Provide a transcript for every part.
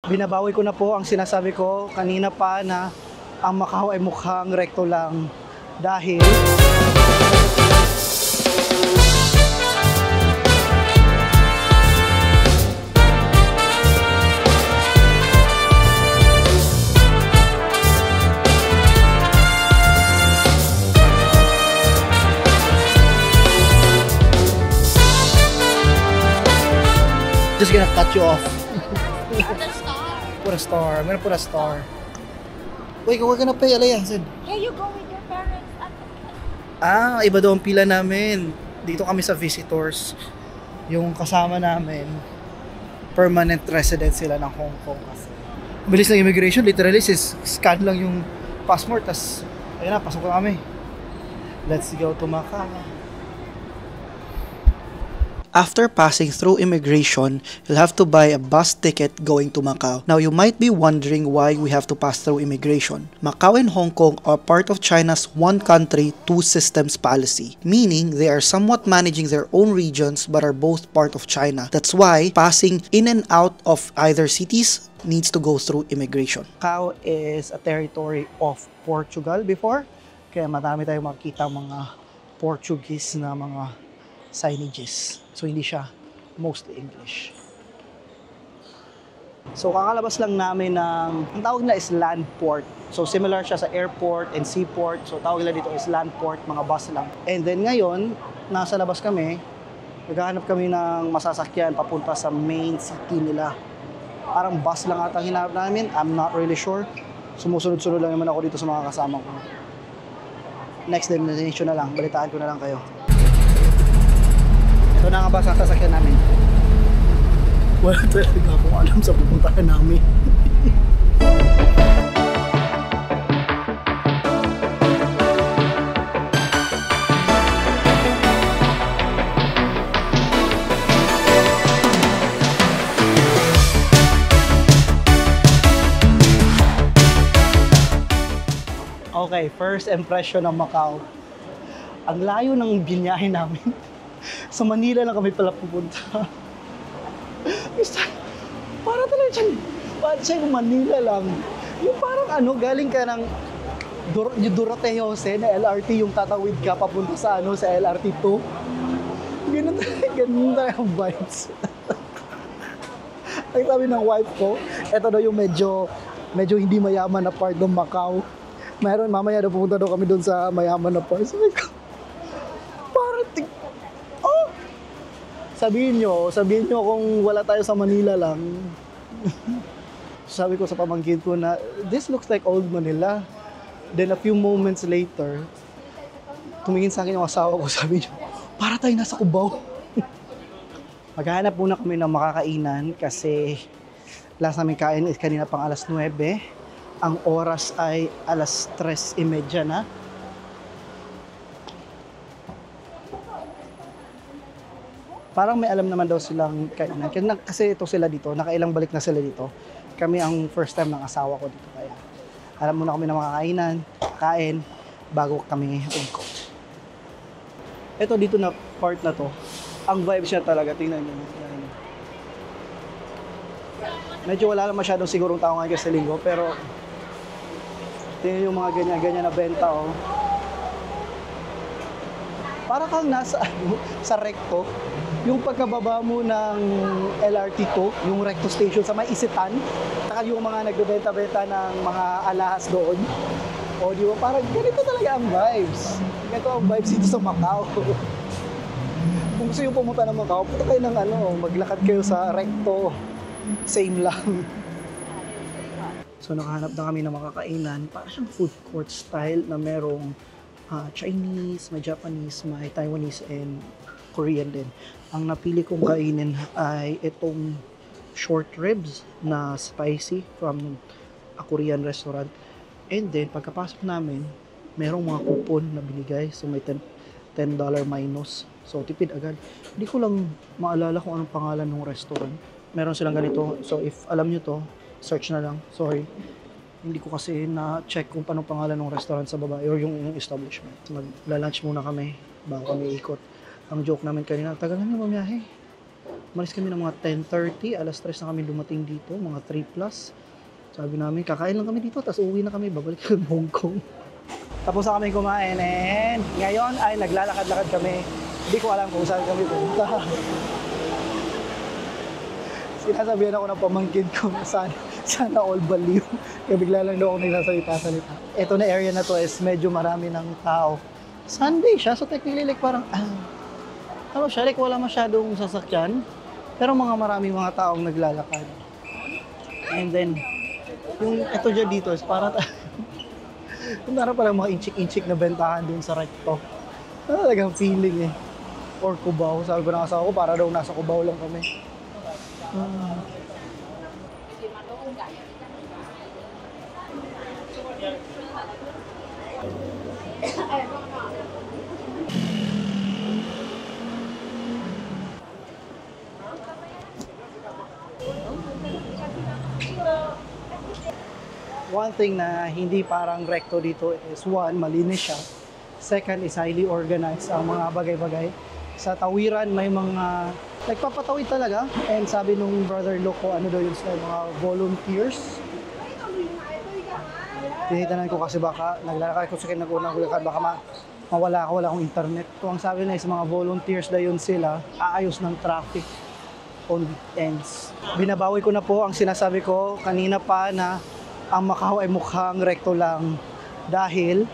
Binabawi ko na po ang sinasabi ko kanina pa na ang Macau ay mukhang rekto lang dahil just gonna cut you off. Put a star. I'm gonna put a star. Wait, we're gonna pay Alayasin. Yeah, you go with your parents. Iba daw ang pila namin. Dito kami sa visitors. Yung kasama namin, permanent resident sila ng Hong Kong kasi. Bilis ng immigration, literally scan lang yung passport, tas ayun na, pasok na kami. Let's go to Macau. After passing through immigration, you'll have to buy a bus ticket going to Macau. Now, you might be wondering why we have to pass through immigration. Macau and Hong Kong are part of China's one country, two systems policy, meaning they are somewhat managing their own regions but are both part of China. That's why passing in and out of either cities needs to go through immigration. Macau is a territory of Portugal before, kaya madami tayong makikita mga Portuguese na mga signages. So, hindi siya mostly English. So, kakalabas lang namin ng, ang tawag na is land port. So, similar siya sa airport and seaport. So, tawag nila dito is land port, mga bus lang. And then ngayon, nasa labas kami, naghahanap kami ng masasakyan papunta sa main city nila. Parang bus lang ata hinanap namin. I'm not really sure. Sumusunod-sunod lang naman ako dito sa mga kasama ko. Next destination na lang. Balitaan ko na lang kayo. Ito na nga ba sa sasakyan namin? Wala talaga akong alam sa pupuntahan namin. Okay, first impression ng Macau. Ang layo ng binyahe namin. Sa Manila lang kami pala pupunta. Para talaga siya yung Manila lang. Yung parang galing ka ng Durote Jose na LRT, yung tatawid ka papunta sa sa LRT 2. Ganun tayo ang vibes. Ang sabi ng wife ko, eto daw yung medyo hindi mayaman na part ng Macau. Mamaya daw pupunta daw kami doon sa mayaman na part. Sabi ko, Sabihin nyo kung wala tayo sa Manila lang. Sabi ko sa pamangkin ko na, this looks like old Manila. Then a few moments later, tumingin sa akin yung asawa ko, sabi niya, para tayo nasa Cubao. Maghahanap muna kami ng makakainan kasi last namin kain is kanina pang alas 9. Ang oras ay alas 3:30 na. Parang may alam naman daw silang kainan. Kasi ito sila dito, nakailang balik na sila dito. Kami ang first time ng asawa ko dito. Kaya alam muna kami ng mga kainan, kain, bago kami umko. Ito dito na part na to, ang vibe siya talaga, tingnan nyo. Medyo wala lang masyadong sigurong tao ngayon kasi linggo, pero tingnan yung mga ganyan-ganyan na benta, oh. Para kang nasa sa Recto. Yung pagkababa mo ng LRT 2, yung Recto Station sa may Isitan, saka yung mga nagbebenta-benta ng mga alahas doon. O di ba, parang ganito talaga ang vibes. Ganito ang vibes dito sa Macau. Kung gusto yung pumunta ng Macau, punta kayo ng maglakad kayo sa Recto. Same lang. So nakahanap na kami ng makakainan. Parang siyang food court style na merong Chinese, may Japanese, may Taiwanese, and Korean din. Ang napili kong kainin ay itong short ribs na spicy from a Korean restaurant. And then, pagkapasok namin, merong mga coupon na binigay. So, may $10 minus. So, tipid agad. Hindi ko lang maalala kung anong pangalan ng restaurant. Meron silang ganito. So, if alam nyo to, search na lang. Sorry. Hindi ko kasi na-check kung paano pangalan ng restaurant sa baba or yung establishment. So, magla-lunch muna kami bago kami ikot. Ang joke namin kanina, tagal na bumiyahe. Umalis kami ng mga 10:30, alas 3 na kami dumating dito, mga 3 plus. Sabi namin, kakain lang kami dito, tapos uuwi na kami, babalik kami Hong Kong. Tapos na kami kumain, and ngayon ay naglalakad-lakad kami. Hindi ko alam kung saan kami pumunta. Sinasabihan ako ng pamangkin ko na sana all baliw. Kaya bigla lang daw ako nagsasalita-salita. Ito na area na to is medyo marami ng tao. Sunday siya, so technically like parang, ano siya, like wala masyadong sasakyan. Pero maraming mga taong naglalakad. And then, yung ito dyan dito is para para palang mga inchik-inchik na bentahan dun sa recto. Talagang feeling eh. Or Cubao. Sabi ko na asawa ko, para daw nasa Cubao lang kami. One thing na hindi parang recto dito is one, malinis siya. Second is highly organized ang mga bagay-bagay. Sa tawiran may mga nagpapatawid talaga. And sabi nung brother-in-law ko, ano daw yun sa mga volunteers. Tinitanan ko kasi baka naglalakad ko sa kinag-unang lakad, baka wala akong internet. So ang sabi na is mga volunteers na yun sila, aayos ng traffic on weekends. Binabawi ko na po ang sinasabi ko kanina pa na ang Macau ay mukhang rekto lang dahil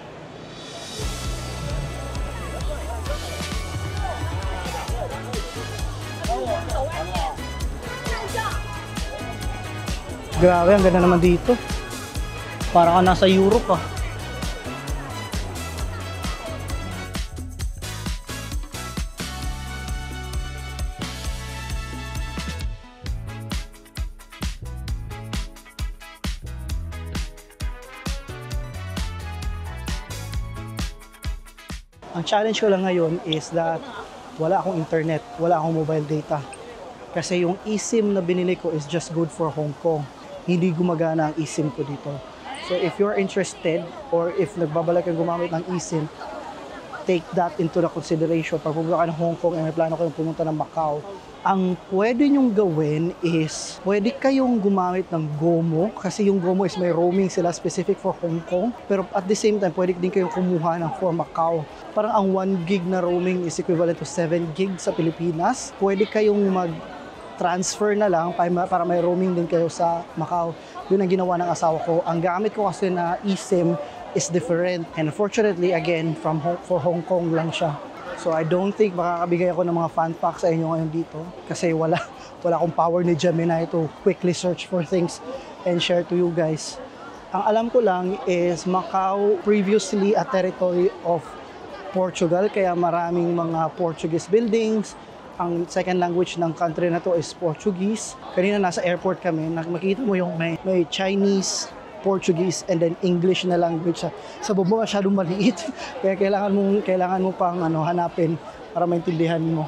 grabe, ang ganda naman dito. Para ka nasa Europe ah. Ang challenge ko lang ngayon is that wala akong internet, wala akong mobile data. Kasi yung eSIM na binili ko is just good for Hong Kong. Hindi gumagana ang eSIM ko dito. So if you're interested or if nagbabalak kang gumamit ng eSIM, take that into the consideration. Pag pumunta ka ng Hong Kong and may plano kayong pumunta ng Macau, ang pwede nyong gawin is, pwede kayong gumamit ng GOMO kasi yung GOMO is may roaming sila specific for Hong Kong. Pero at the same time, pwede din kayong kumuha ng for Macau. Parang ang 1 gig na roaming is equivalent to 7 gig sa Pilipinas. Pwede kayong mag-transfer na lang para may roaming din kayo sa Macau. Yun ang ginawa ng asawa ko. Ang gamit ko kasi na eSIM is different. And unfortunately, again, for Hong Kong lang siya. So I don't think makakabigay ako ng mga fan packs sa inyo ngayon dito kasi wala akong power ni Gemini to quickly search for things and share to you guys. Ang alam ko lang is Macau previously a territory of Portugal, kaya maraming mga Portuguese buildings. Ang second language ng country na to is Portuguese. Kanina nasa airport kami, makikita mo yung may Chinese, Portuguese, and then English na language. Sa bubo masyadong maliit. Kaya kailangan mo pang hanapin para maintindihan mo.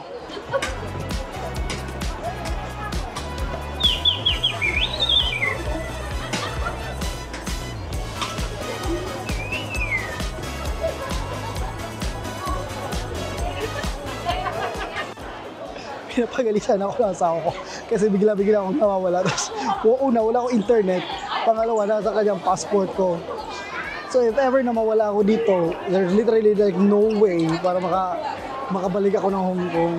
Pinapagalitan ako ng asawa ko kasi bigla-bigla akong nawawala. Tapos, una, wala akong internet. Pangalawa, nasa kanyang passport ko. So if ever na mawala ako dito, there's literally like no way para makabalik ako ng Hong Kong.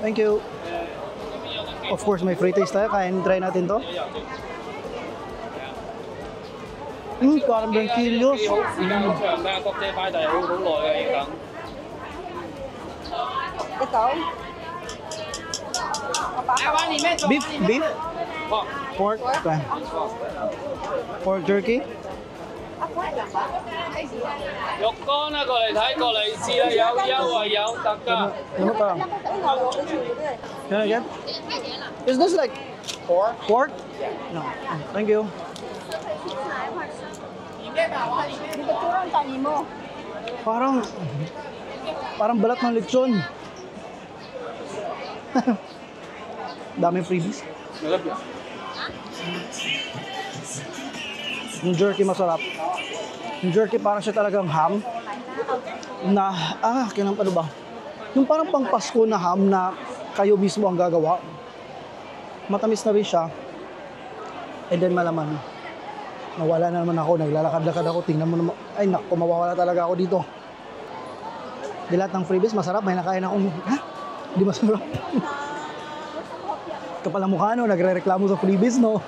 Thank you. Of course, may free taste tayo. Try natin to. Parang kilos. Beef? Pork? Pork jerky? 肉乾啊，過嚟睇，過嚟試啦，有優惠有特價。Ano pa? Can I get? Is this like pork? Pork? No. Thank you. Parang balat ng lechon. Daming freebies. Yung jerky masarap. Yung jerky parang siya talagang ham. Ano ba? Yung parang pang Pasko na ham na kayo mismo ang gagawa. Matamis na rin siya. And then malaman. Nawala na naman ako, naglalakad-lakad ako. Tingnan mo naman. Ay naku, mawawala talaga ako dito. Di lahat ng freebies, masarap. May nakain akong, ha? Di masarap. Kapal ang mukha, no? Nagre-reklamo sa freebies, no?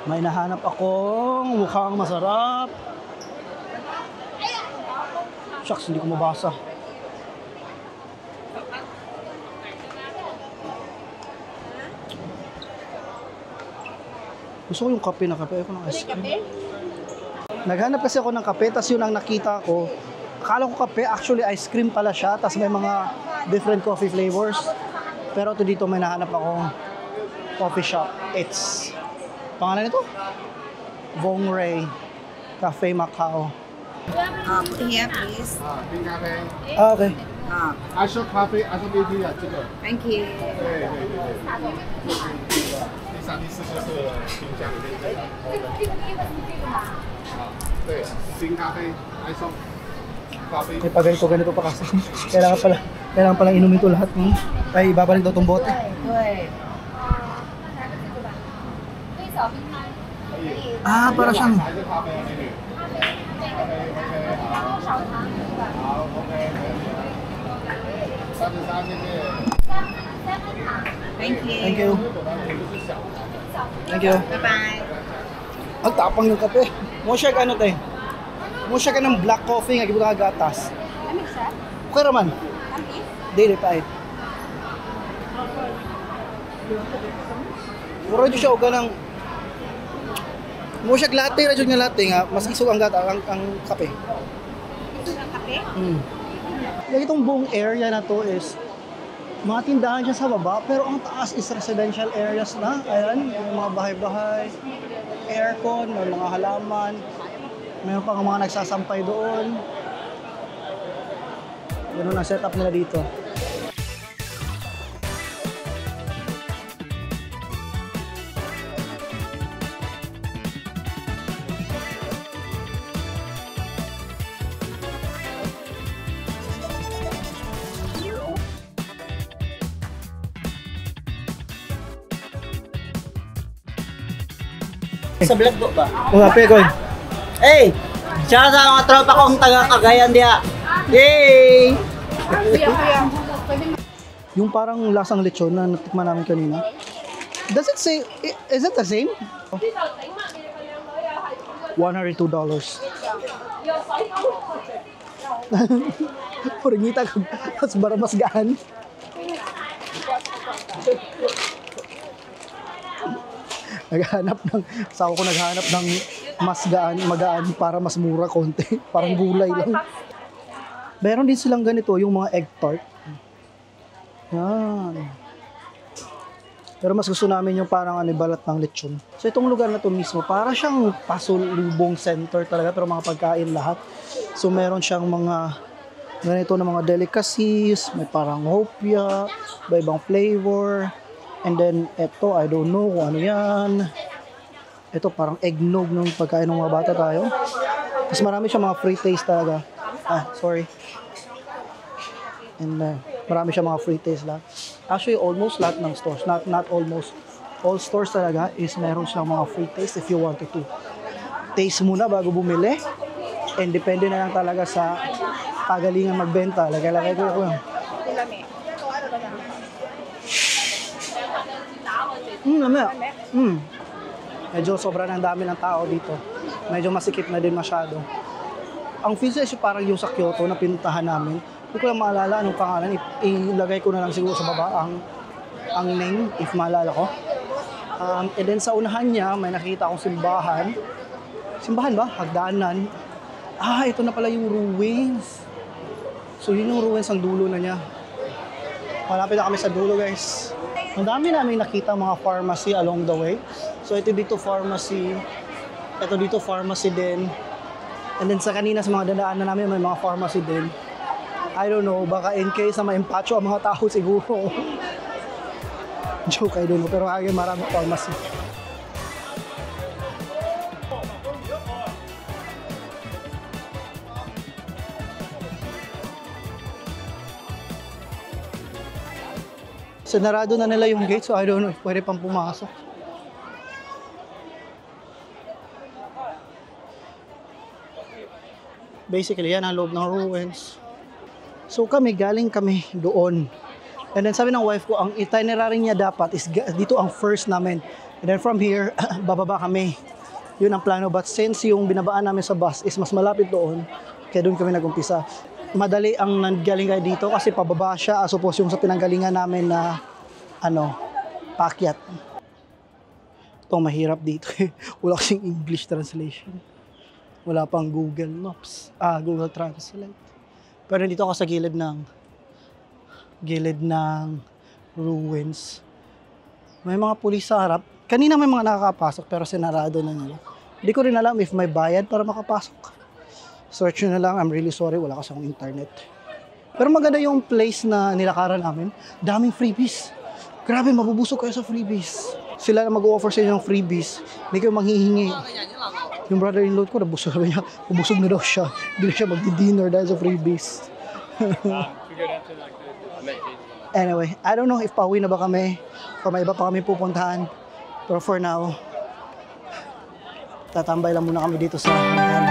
May nahanap akong mukhang masarap. Shucks, hindi ko mabasa. Gusto ko yung kape na kape. Ayoko ng ice cream. Naghanap kasi ako ng kape, tas yun ang nakita ko. Akala ko kape, actually ice cream pala siya, tas may mga different coffee flavors. Pero ito dito may nahanap akong coffee shop. It's, pangalan nito? Vong Ray Cafe Macau. Put here, please. 冰咖啡， Ah, okay. 爱喝咖啡，爱喝冰滴的这个， Thank you. 对对对。第三、第四就是冰箱里面这个。对，冰咖啡，爱送咖啡。 May pag ganito pa kasi. Kailangan pala inumin ito lahat. Ay, ibabalik daw itong bote. 对。 Ah, para siyang... 还是咖啡啊，美女。OK OK， 好 OK， 33，谢谢。 Thank you. Thank you. Thank you. Bye bye. Ang tapang ng kape. Mo siya ka ano tayo? Mo siya ka ng black coffee nga gibuta ka gatas. Okay raman. Dili pa eh. Muro dito siya og ganang mo siya latte ra jud nga latte nga mas isog ang gata ang kape. Kape? Yung itong buong area na to is mga tindahan siya sa baba, pero ang taas is residential areas na. Ayan, may mga bahay-bahay, aircon, may mga halaman, mayroon pang mga nagsasampay doon. Ganun ang setup nila dito. Sa vlog ko ba? Mga pegoy. Hey! Siya sa mga tropa kong taga Cagayan diya. Yay! Yung parang lasang lechon na natikman namin kanina. Does it say, is it the same? $102. Puringita ka, mas bara mas gaan. Sawa ko naghahanap ng mas magaan para mas mura konti. Parang gulay lang. Meron din silang ganito, yung mga egg tart. Yan. Pero mas gusto namin yung parang balat ng lechon. So itong lugar na to mismo, para siyang pasulubong center talaga, pero mga pagkain lahat. So meron siyang mga ganito na mga delicacies, may parang hopia, iba-ibang flavor. And then, eto, I don't know kung ano yan. Ito, parang eggnog ng pagkain ng mga bata tayo. Mas marami siya mga free taste talaga. Sorry. And marami siya mga free taste lahat. Actually, almost lahat ng stores. Not almost. All stores talaga is meron silang mga free taste if you wanted to. Taste muna bago bumili. And depende na lang talaga sa kagalingan magbenta. Lagay ko yun. Medyo sobra ng dami ng tao dito. Medyo masikip na din masyado. Ang feels is parang yung sa Kyoto na pinuntahan namin. Hindi ko lang maalala anong pangalan. Ilagay ko na lang siguro sa baba ang name if maalala ko. And then sa unahan niya may nakita akong simbahan. Simbahan ba? Hagdanan. Ito na pala yung ruins. So yun yung ruins ang dulo na niya. Malapit na kami sa dulo, guys. Ang dami namin nakita mga pharmacy along the way. So ito dito pharmacy. Ito dito pharmacy din. And then sa kanina sa mga dadaanan namin may mga pharmacy din. I don't know, baka in case na ma-empacho ang mga tao siguro. Joke, I don't know. Pero maraming pharmacy. Sinarado na nila yung gate, so I don't know if pwede pang pumasok. Basically, yan ang loob ng ruins. So galing kami doon. And then sabi ng wife ko, ang itinerary niya dapat is dito ang first namin. And then from here, bababa kami. Yun ang plano. But since yung binabaan namin sa bus is mas malapit doon, kaya doon kami nag-umpisa. Madali ang nanggaling kayo dito kasi pababa siya as opposed yung sa pinanggalingan namin na paakyat. Ito mahirap dito. Wala kasing English translation. Wala pang Google Maps. Google Translate. Pero dito ako sa gilid ng ruins. May mga pulis sa harap. Kanina may mga nakakapasok pero sinarado na nila. Hindi ko rin alam if may bayad para makapasok. Search nyo na lang. I'm really sorry. Wala kasi akong internet. Pero maganda yung place na nilakaran namin. Daming freebies. Grabe, mabubusog kayo sa freebies. Sila na mag-offer sa inyo ng freebies. Hindi kayo manghihingi. Yung brother-in-law ko, nabusog na daw siya. Hindi na siya magdi-dinner dahil sa freebies. Anyway, I don't know if pauwi na ba kami o may iba pa kami pupuntahan. Pero for now, tatambay lang muna kami dito sa Hanggan.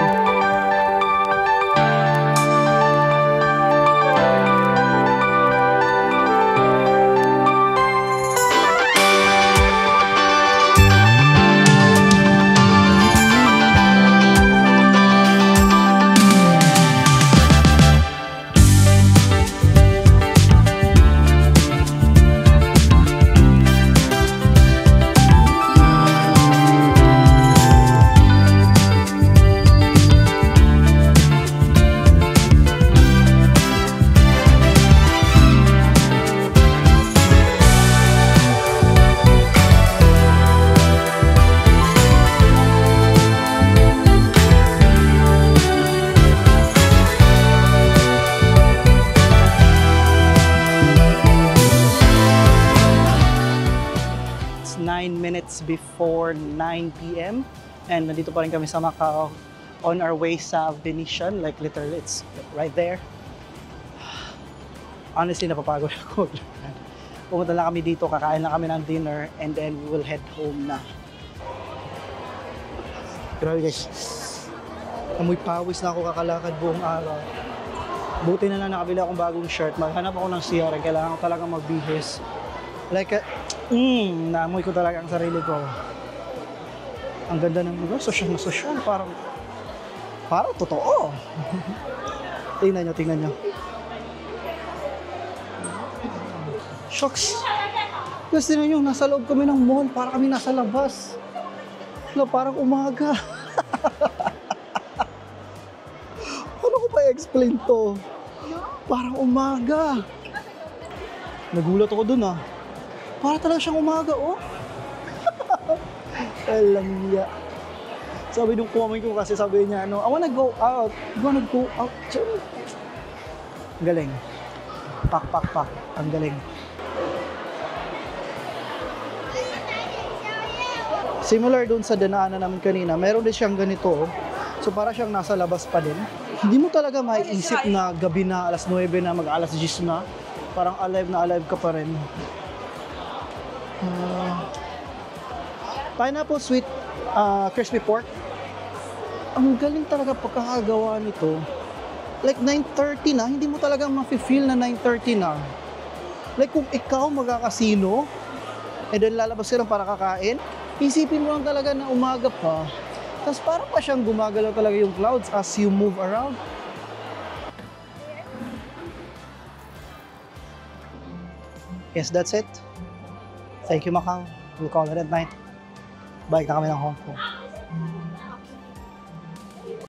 Before 9 p.m. and nandito pa rin kami sa Macau on our way sa Venetian, like literally it's right there. Honestly, napapagod ako. Pumunta lang kami dito, kakain lang kami ng dinner and then we will head home na. Grabe guys, amoy pawis na ako kakalakad buong araw. Buti na lang nakabili akong bagong shirt. Maghanap ako ng CR, kailangan ko talaga magbihis. Like, naamoy ko talaga ang sarili ko. Ang ganda ng lugar, sosyal na sosyal, parang totoo. Tingnan nyo. Shocks. Gusto nyo, nasa loob kami ng mall, para kami nasa labas. Parang umaga. Paano ko ba i-explain to? Parang umaga. Nagulat ako dun Para talaga siyang umaga, Alam niya. Sabi nung kumamin ko kasi sabi niya, I wanna go out. You wanna go out? Ang galing. Pak. Ang galing. Similar dun sa dinaanan namin kanina, meron din siyang ganito. So para siyang nasa labas pa din. Hindi mo talaga maiisip na gabi na, alas 9 na, mag-alas 10 na. Parang alive ka pa rin. Pineapple sweet crispy pork. Ang galing talaga pagkakagawa nito. Like 9:30 na, hindi mo talaga ma-feel na 9:30 na. Like kung ikaw magkakasino, and then lalabas ka lang para kakain, isipin mo lang talaga na umaga pa. Tapos parang pa siyang gumagalaw talaga yung clouds as you move around. Yes, that's it. Thank you, Macau. We'll call it at night. Balik na kami ng Hong Kong.